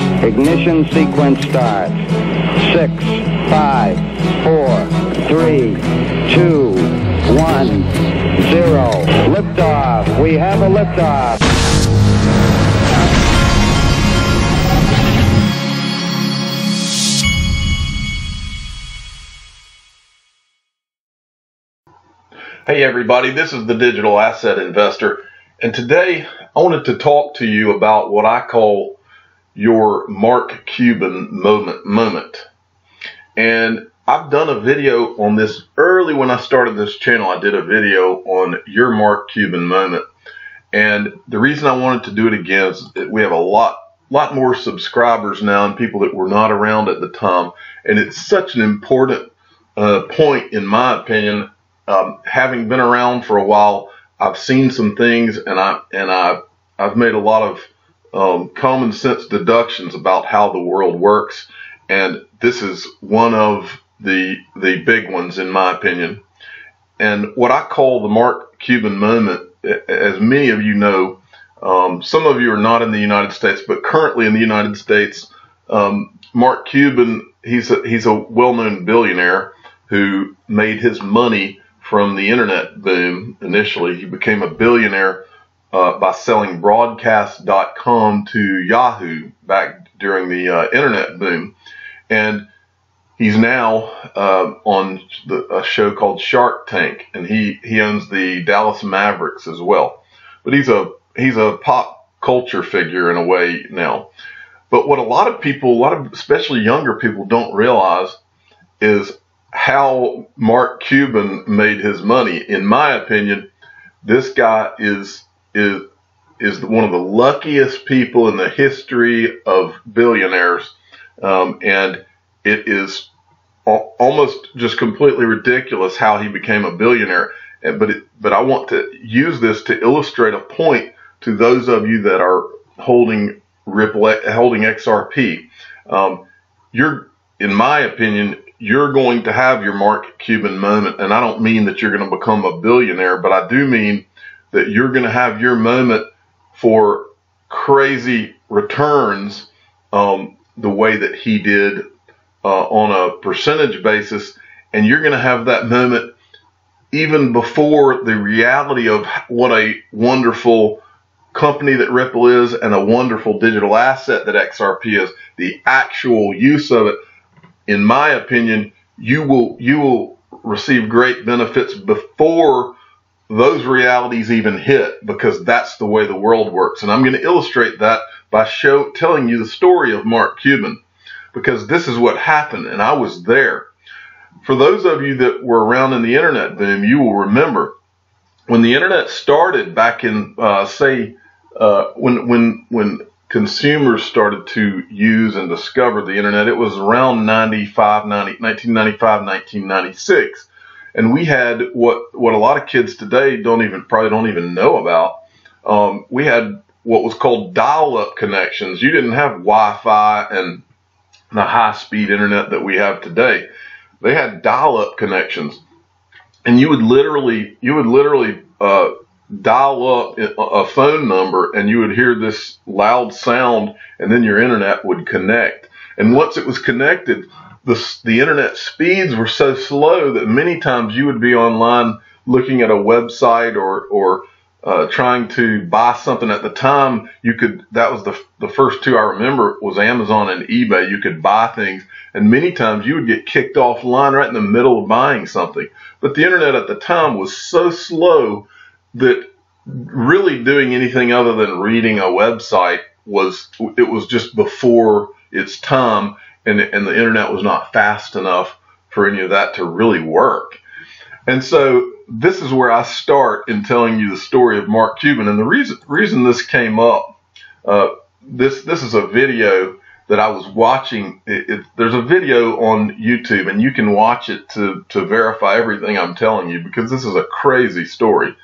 Ignition sequence start. 6, 5, 4, 3, 2, 1, 0. Liftoff. We have a liftoff. Hey everybody, this is the Digital Asset Investor, and today I wanted to talk to you about what I call your Mark Cuban moment. And I've done a video on this early when I started this channel. I did a video on your Mark Cuban moment, and the reason I wanted to do it again is that we have a lot more subscribers now and people that were not around at the time, and it's such an important point in my opinion. Having been around for a while, I've seen some things, and I've made a lot of common sense deductions about how the world works, and this is one of the big ones in my opinion. And what I call the Mark Cuban moment, as many of you know, some of you are not in the United States, but currently in the United States, Mark Cuban, he's a well-known billionaire who made his money from the internet boom. Initially, he became a billionaire by selling broadcast.com to Yahoo back during the internet boom. And he's now on a show called Shark Tank, and he owns the Dallas Mavericks as well. But he's a pop culture figure in a way now. But what a lot of people, especially younger people, don't realize is how Mark Cuban made his money. In my opinion, this guy is one of the luckiest people in the history of billionaires, and it is almost just completely ridiculous how he became a billionaire. But I want to use this to illustrate a point to those of you that are holding XRP. In my opinion, you're going to have your Mark Cuban moment, and I don't mean that you're going to become a billionaire, but I do mean that you're going to have your moment for crazy returns the way that he did on a percentage basis, and you're going to have that moment even before the reality of what a wonderful company that Ripple is and a wonderful digital asset that XRP is, the actual use of it. In my opinion, you will receive great benefits before those realities even hit, because that's the way the world works. And I'm going to illustrate that by telling you the story of Mark Cuban, because this is what happened, and I was there. For those of you that were around in the internet boom, you will remember when the internet started back in, when consumers started to use and discover the internet. It was around 1995, 1996. And we had what a lot of kids today probably don't even know about. We had what was called dial-up connections. You didn't have Wi-Fi and the high-speed internet that we have today. They had dial-up connections. And you would literally dial up a phone number, and you would hear this loud sound, and then your internet would connect. And once it was connected, the internet speeds were so slow that many times you would be online looking at a website or trying to buy something. At the time, that was the first two I remember was Amazon and eBay. You could buy things, and many times you would get kicked offline right in the middle of buying something. But the internet at the time was so slow that really doing anything other than reading a website was just before its time, and the internet was not fast enough for any of that to really work. And so this is where I start in telling you the story of Mark Cuban. And the reason this came up, this is a video that I was watching. There's a video on YouTube, and you can watch it to verify everything I'm telling you, because this is a crazy story.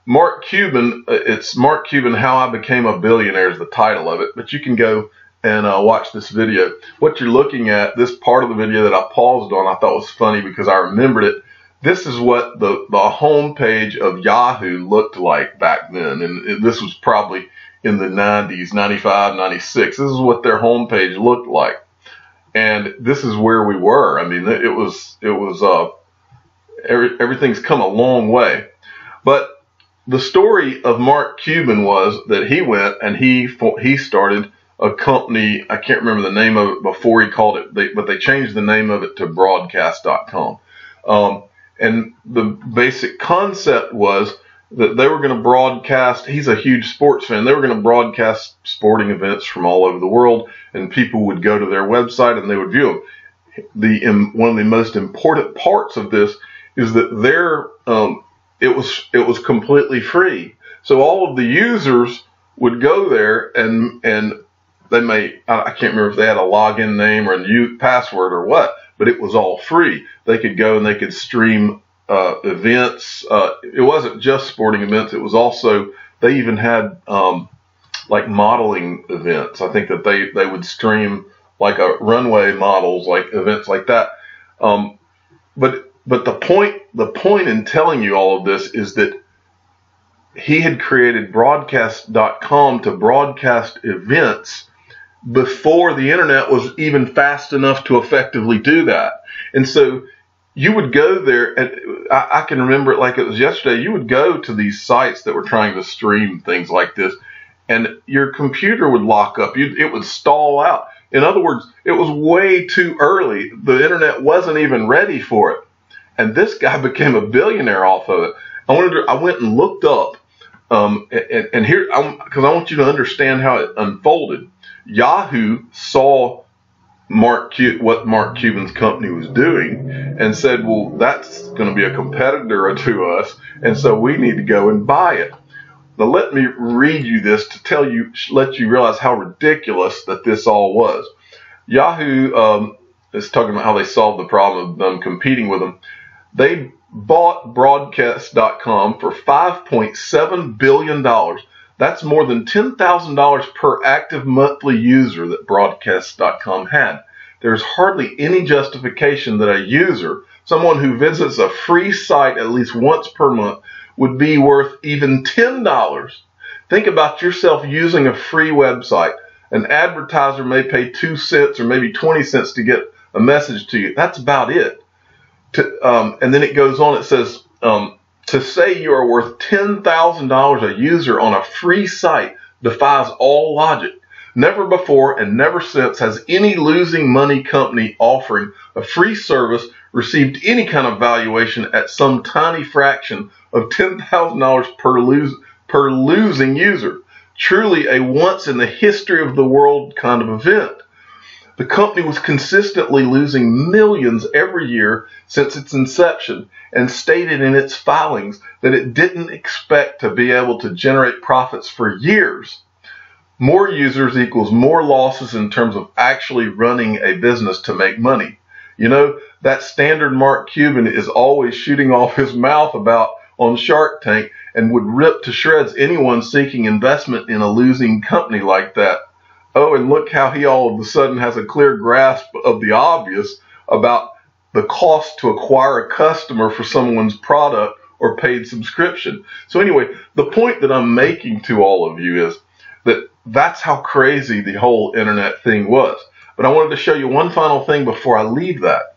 Mark Cuban, it's Mark Cuban, How I Became a Billionaire is the title of it, but you can go and watch this video. What you're looking at, this part of the video that I paused on, I thought was funny because I remembered it. This is what the home page of Yahoo looked like back then, and this was probably in the 90s, 95, 96. This is what their homepage looked like. And this is where we were. I mean, everything's come a long way. But the story of Mark Cuban was that he went and he started a company. I can't remember the name of it before he called it, but they changed the name of it to broadcast.com. And the basic concept was that they were going to broadcast. He's a huge sports fan. They were going to broadcast sporting events from all over the world, and people would go to their website and they would view them. One of the most important parts of this is that it was completely free. So all of the users would go there and they I can't remember if they had a login name or a password or what, but it was all free. They could go and they could stream events. It wasn't just sporting events. It was also, they even had like modeling events. I think that they would stream like a runway models, like events like that. But the point in telling you all of this is that he had created broadcast.com to broadcast events before the internet was even fast enough to effectively do that. And so you would go there, and I can remember it like it was yesterday. You would go to these sites that were trying to stream things like this, and your computer would lock up. It would stall out. In other words, it was way too early. The internet wasn't even ready for it. And this guy became a billionaire off of it. I went and looked up, and here, because I want you to understand how it unfolded. Yahoo saw what Mark Cuban's company was doing and said, well, that's going to be a competitor to us, and so we need to go and buy it. Now let me read you this to let you realize how ridiculous that this all was. Yahoo is talking about how they solved the problem of them competing with them. They bought broadcast.com for $5.7 billion. That's more than $10,000 per active monthly user that broadcast.com had. There's hardly any justification that a user, someone who visits a free site at least once per month, would be worth even $10. Think about yourself using a free website. An advertiser may pay 2 cents or maybe 20 cents to get a message to you. That's about it. And then it goes on, it says, to say you are worth $10,000 a user on a free site defies all logic. Never before and never since has any losing money company offering a free service received any kind of valuation at some tiny fraction of $10,000 per losing user. Truly a once in the history of the world kind of event. The company was consistently losing millions every year since its inception and stated in its filings that it didn't expect to be able to generate profits for years. More users equals more losses in terms of actually running a business to make money. You know, that standard Mark Cuban is always shooting off his mouth about on Shark Tank and would rip to shreds anyone seeking investment in a losing company like that. Oh, and look how he all of a sudden has a clear grasp of the obvious about the cost to acquire a customer for someone's product or paid subscription. So anyway, the point that I'm making to all of you is that that's how crazy the whole internet thing was. But I wanted to show you one final thing before I leave that.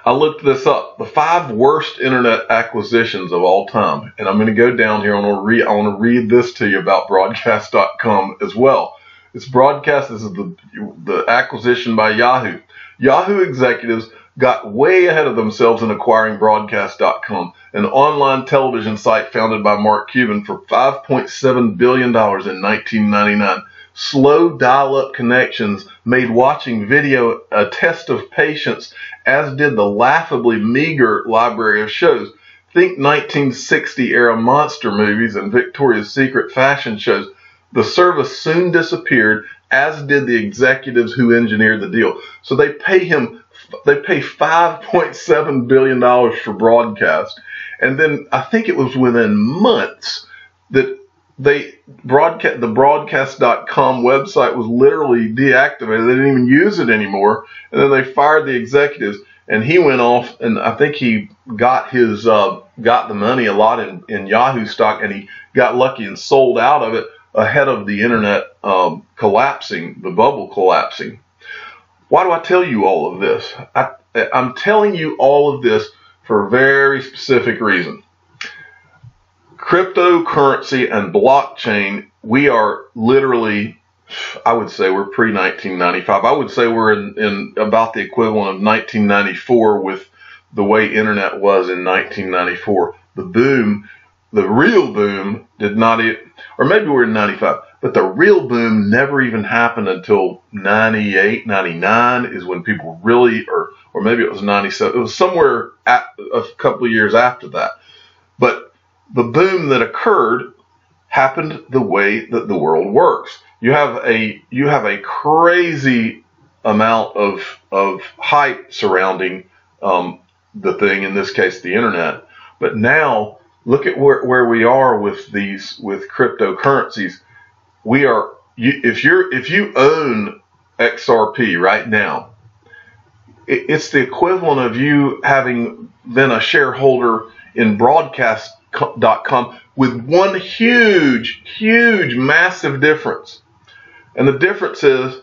I looked this up, the 5 worst internet acquisitions of all time. And I'm going to go down here. I want to read this to you about broadcast.com as well. It's broadcast. This is the acquisition by Yahoo. Yahoo executives got way ahead of themselves in acquiring broadcast.com, an online television site founded by Mark Cuban for $5.7 billion in 1999. Slow dial-up connections made watching video a test of patience, as did the laughably meager library of shows. Think 1960-era monster movies and Victoria's Secret fashion shows. The service soon disappeared, as did the executives who engineered the deal. So they pay $5.7 billion for broadcast. And then I think it was within months that the broadcast.com website was literally deactivated. They didn't even use it anymore. And then they fired the executives, and he went off, and I think he got the money a lot in Yahoo stock, and he got lucky and sold out of it ahead of the internet collapsing, the bubble collapsing. Why do I tell you all of this? I'm telling you all of this for a very specific reason. Cryptocurrency and blockchain, we are literally, I would say we're pre-1995. I would say we're in about the equivalent of 1994 with the way internet was in 1994. The boom, the real boom did not, or maybe we're in 95, but the real boom never even happened until 98, 99 is when people really, or maybe it was 97. It was somewhere a couple of years after that. But the boom that occurred happened the way that the world works. You have a crazy amount of hype surrounding the thing, in this case the internet. But now look at where we are with cryptocurrencies. We are, if you own XRP right now, it's the equivalent of you having been a shareholder in broadcast.com with one huge, massive difference. And the difference is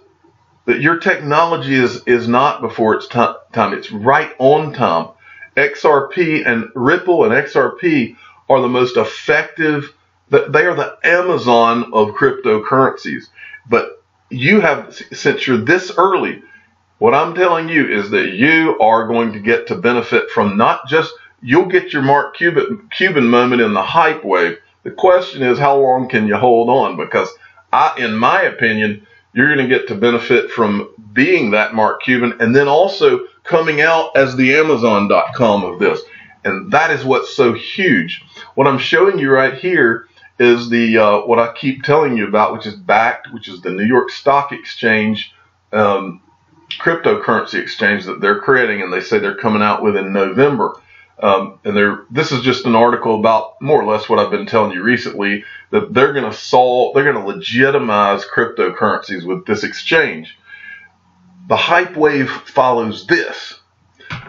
that your technology is not before its time. It's right on time. XRP and Ripple and XRP are the most effective. They are the Amazon of cryptocurrencies. But you have, since you're this early, what I'm telling you is that you are going to get to benefit from not just, you'll get your Mark Cuban moment in the hype wave. The question is, how long can you hold on? Because in my opinion, you're going to get to benefit from being that Mark Cuban and then also coming out as the Amazon.com of this. And that is what's so huge. What I'm showing you right here is the what I keep telling you about, which is BACT, which is the New York Stock Exchange cryptocurrency exchange that they're creating, and they say they're coming out with in November. This is just an article about more or less what I've been telling you recently, that they're going to legitimize cryptocurrencies with this exchange. The hype wave follows this.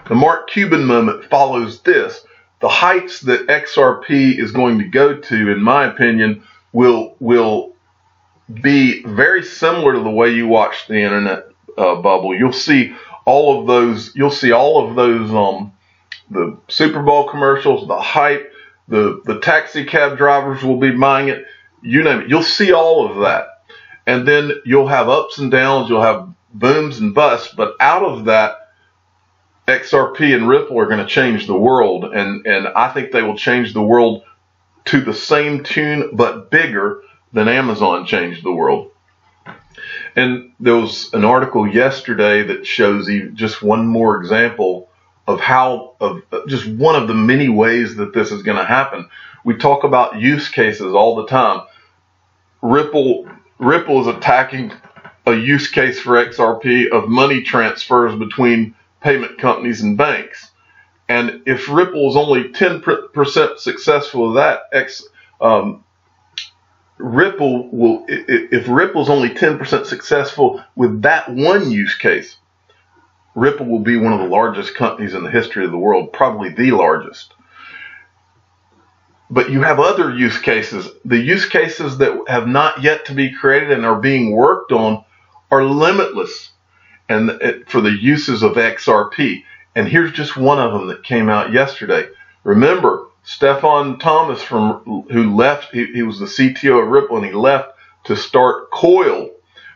The Mark Cuban moment follows this. The heights that XRP is going to go to, in my opinion, will be very similar to the way you watch the internet bubble. You'll see all of those. The Super Bowl commercials, the hype, the taxi cab drivers will be buying it. You name it. You'll see all of that, and then you'll have ups and downs. You'll have booms and busts. But out of that, XRP and Ripple are going to change the world, and I think they will change the world to the same tune but bigger than Amazon changed the world. And there was an article yesterday that shows just one more example of just one of the many ways that this is going to happen. We talk about use cases all the time. Ripple is attacking a use case for XRP of money transfers between payment companies and banks. And if Ripple is only 10% successful at that, if Ripple's only 10% successful with that one use case, Ripple will be one of the largest companies in the history of the world, probably the largest. But you have other use cases. The use cases that have not yet to be created and are being worked on are limitless, and for the uses of XRP. And here's just one of them that came out yesterday. Remember, Stefan Thomas, who left, he was the CTO of Ripple, and he left to start Coil.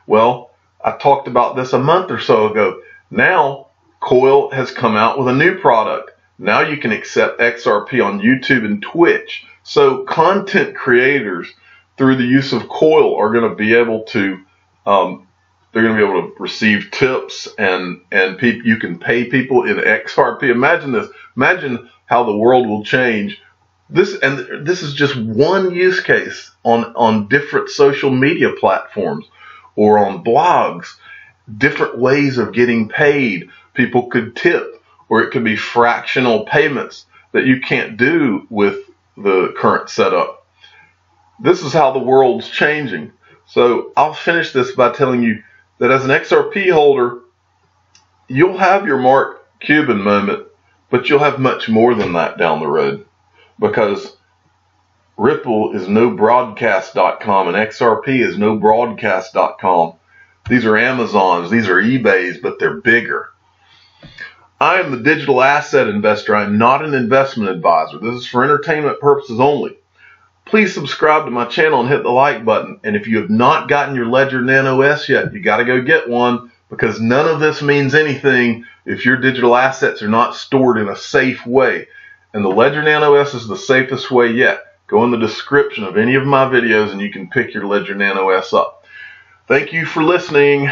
Well, I talked about this a month or so ago. Now, Coil has come out with a new product. Now you can accept XRP on YouTube and Twitch. So content creators, through the use of Coil, are going to be able to, they're going to be able to receive tips, and you can pay people in XRP. Imagine this. Imagine how the world will change. This is just one use case on different social media platforms or on blogs. Different ways of getting paid. People could tip, or it could be fractional payments that you can't do with the current setup. This is how the world's changing. So I'll finish this by telling you that as an XRP holder, you'll have your Mark Cuban moment, but you'll have much more than that down the road, because Ripple is nobroadcast.com, and XRP is nobroadcast.com. These are Amazons, these are eBays, but they're bigger. I am the digital asset investor. I am not an investment advisor. This is for entertainment purposes only. Please subscribe to my channel and hit the like button. And if you have not gotten your Ledger Nano S yet, you got to go get one, because none of this means anything if your digital assets are not stored in a safe way. And the Ledger Nano S is the safest way yet. Go in the description of any of my videos and you can pick your Ledger Nano S up. Thank you for listening.